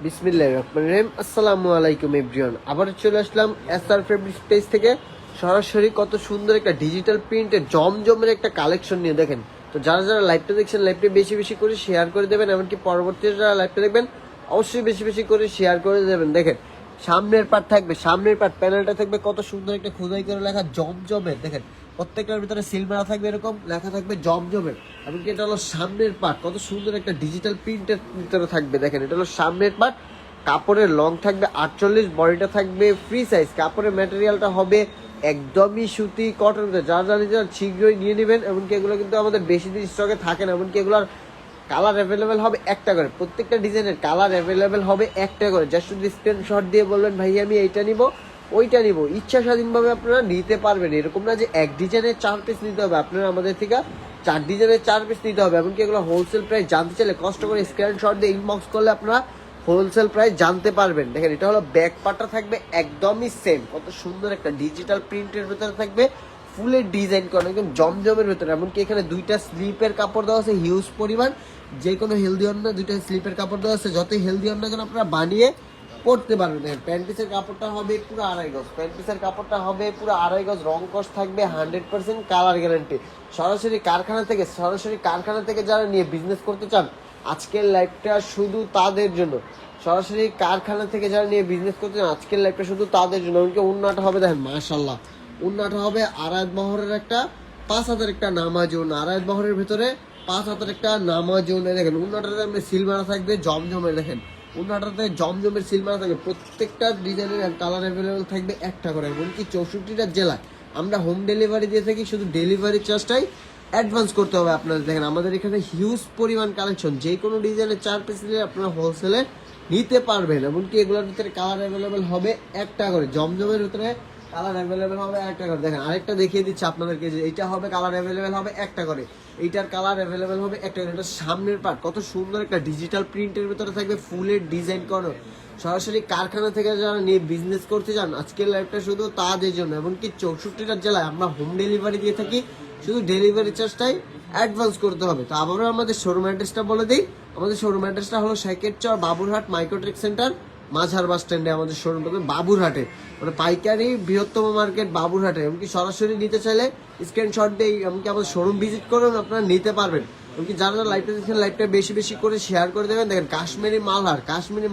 বিসমিল্লাহির রহমানির রহিম। আসসালামু আলাইকুম এভরিওয়ান। আবার চলে আসলাম এসআর ফেব্রিক্স পেজ থেকে সরাসরি কত সুন্দর একটা ডিজিটাল প্রিন্টের জমজমের একটা কালেকশন নিয়ে। দেখেন, তো যারা যারা লাইভটা দেখছেন লাইভটা বেশি বেশি করে শেয়ার করে দেবেন, এমনকি পরবর্তীতে যারা লাইভটা দেখবেন অবশ্যই বেশি বেশি করে শেয়ার করে দেবেন। দেখেন, সামনের পার্ট থাকবে, সামনের পার্ট প্যানেলটা থাকবে কত সুন্দর একটা খোদাই করে লেখা জমজমের। দেখেন, প্রত্যেকটার ভিতরে সিল মারা থাকবে, এরকম লেখা থাকবে জমজমের। এমনকি এটা হলো সামনের পার্ট, কত সুন্দর একটা ডিজিটাল প্রিন্টের ভিতরে থাকবে। দেখেন, এটা হলো সামনের পার্ট, কাপড়ের লং থাকবে 48, বডিটা থাকবে ফ্রি সাইজ, কাপড়ের ম্যাটেরিয়ালটা হবে একদমই সুতি কটন। যারা যারা শীঘ্রই নিয়ে নেবেন, এমনকি এগুলো কিন্তু আমাদের বেশি দিন স্টকে থাকে না, এমনকি এগুলোর কালার অ্যাভেলেবেল হবে একটা করে, প্রত্যেকটা ডিজাইনের কালার অ্যাভেলেবেল হবে একটা করে। জাস্ট শুধু স্ক্রিনশট দিয়ে বলবেন ভাই আমি এইটা নিব ওইটা নিব, ইচ্ছা স্বাধীনভাবে আপনারা নিতে পারবেন। এরকম না যে এক ডিজাইনের 4 পিস নিতে হবে, আপনারা আমাদের থেকে 4 ডিজাইনের 4 পিস নিতে হবে। এমনকি এগুলো হোলসেল প্রাইস জানতে চাইলে কষ্ট করে স্ক্রিনশট দিয়ে ইনবক্স করলে আপনারা হোলসেল প্রাইস জানতে পারবেন। দেখেন, এটা হলো ব্যাক পার্টটা থাকবে একদমই সেম, কত সুন্দর একটা ডিজিটাল প্রিন্টের ভিতরে থাকবে, ফুলের ডিজাইন করা একদম জমজমের ভিতরে। এমনকি এখানে দুইটা স্লিপের কাপড় দেওয়া আছে হিউজ পরিমাণ, যে কোনো হেলদি অন্য দুইটা স্লিপের কাপড় দেওয়া আছে, যতই হেলদি অন্য কেন আপনারা বানিয়ে পড়তে পারবেন। দেখেন, প্যান্ট পিসের কাপড়টা হবে পুরো 2.5 গজ, প্যান্ট পিসের কাপড়টা হবে পুরো 2.5 গজ, রং কস থাকবে 100% কালার গ্যারান্টি। সরাসরি কারখানা থেকে যারা নিয়ে বিজনেস করতে চান, আজকের লাইভটা শুধু তাদের জন্য। সরাসরি কারখানা থেকে যারা নিয়ে বিজনেস করতে চান, আজকের লাইভটা শুধু তাদের জন্য। এমনকি উন্নাটা হবে, দেখেন মাশাআল্লাহ, উন্নাটা হবে আড়াইত বহরের একটা 5 হাতের একটা নামাজুন, আড়াইত বহরের ভিতরে 5 হাতের একটা নামাজুন। দেখেন, উন্নাটাতে আপনি সিল মারা থাকবে জমজমের। দেখেন, উন্নাটাতে জমজমের সিল মারা থাকবে, প্রত্যেকটা ডিজাইনের কালার অ্যাভেলেবেল থাকবে একটা করে। এমনকি 64টা জেলায় আমরা হোম ডেলিভারি দিয়ে থাকি, শুধু ডেলিভারি চার্জটাই অ্যাডভান্স করতে হবে আপনাদের। দেখেন, আমাদের এখানে হিউজ পরিমাণ কালেকশন, যে কোনো ডিজাইনের 4 পিস নিলে আপনারা হোলসেলে নিতে পারবেন। এমনকি এগুলোর ভিতরে কালার অ্যাভেলেবেল হবে একটা করে, জমজমের ভিতরে কালার অ্যাভেলেবেল হবে একটা করে। দেখেন, আরেকটা দেখিয়ে দিচ্ছি আপনাদেরকে, যে এইটা হবে কালার অ্যাভেলেবেল হবে একটা করে, এইটার কালার অ্যাভেলেবেল হবে একটা করে। এটা সামনের পার্ট, কত সুন্দর একটা ডিজিটাল প্রিন্টের ভিতরে থাকবে, ফুলের ডিজাইন করা। সরাসরি কারখানা থেকে যারা নিয়ে বিজনেস করতে চান, আজকের লাইভটা শুধু তাদের জন্য। এমনকি 64টা জেলায় আমরা হোম ডেলিভারি দিয়ে থাকি, শুধু ডেলিভারি চার্জটাই অ্যাডভান্স করতে হবে। তো আবারও আমাদের শোরুম অ্যাড্রেসটা বলে দিই। আমাদের শোরুম অ্যাড্রেসটা হলো শেখেরচর বাবুরহাট মাইক্রোটেক সেন্টার, মাঝার বাস স্ট্যান্ডে আমাদের শোরুম পাবে বাবুরহাটে, মানে পাইকারি বৃহত্তম মার্কেট বাবুরহাটে। এমনকি সরাসরি নিতে চাইলে স্ক্রিনশট দিয়ে এমনকি আমাদের শোরুম ভিজিট করুন, আপনারা নিতে পারবেন। এমনকি যারা যারা লাইভটা দেখছেন লাইভটা বেশি বেশি করে শেয়ার করে দেবেন। দেখেন, কাশ্মীরি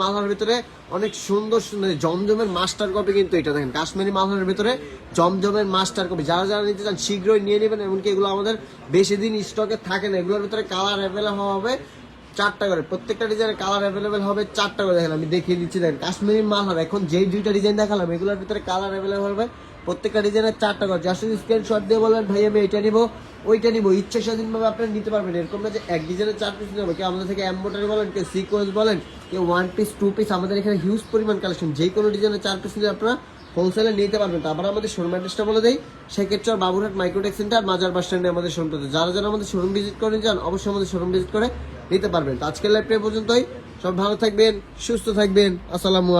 মালহার ভিতরে অনেক সুন্দর সুন্দর জমজমের মাস্টার কপি, কিন্তু এটা দেখেন কাশ্মীরি মালহারের ভিতরে জমজমের মাস্টার কপি। যারা যারা নিতে চান শীঘ্রই নিয়ে নেবেন। এমনকি এগুলো আমাদের বেশি দিন স্টকে থাকে না, এগুলোর ভিতরে কালার অ্যাভেলেবল হবে 4টা করে, প্রত্যেকটা ডিজাইনের কালার অ্যাভেলেবেল হবে 4টা করে। দেখেন, আমি দেখিয়ে দিচ্ছি। দেখেন, কাশ্মীরি মালহার এখন যেই 2টা ডিজাইন দেখালাম, এগুলোর ভিতরে কালার অ্যাভেলেবল হবে প্রত্যেকটা ডিজাইনের 4টা করে। জাস্ট স্ক্রিনশট দিয়ে বলবেন ভাই আমি এটা নিবো ওইটা নিবো, ইচ্ছা স্বাধীনভাবে আপনারা নিতে পারবেন। এরকম না যে এক ডিজাইনের 4 পিস নেবো, কেউ আমাদের থেকে এমব্রয়ডারি বলেন, কেউ সিকোয়েন্স বলেন, কেউ 1 পিস 2 পিস। আমাদের এখানে হিউজ পরিমাণ কালেকশন, যে কোনো ডিজাইনের 4 পিস নিলে আপনারা হোলসেলে নিতে পারবেন। তারপর আমাদের শোরুম অ্যাড্রেসটা বলে দেই, শেখেরচর বাবুরহাট মাইক্রোটেক সেন্টার, মাজার বাস স্ট্যান্ডে আমাদের শোরুম। যারা যারা আমাদের শোরুম ভিজিট করে যান, অবশ্যই আমাদের শোরুম ভিজিট করে নিতে পারবেন। তো আজকের লাইভটা পর্যন্তই, সব ভালো থাকবেন, সুস্থ থাকবেন, আসসালামু আলাইকুম।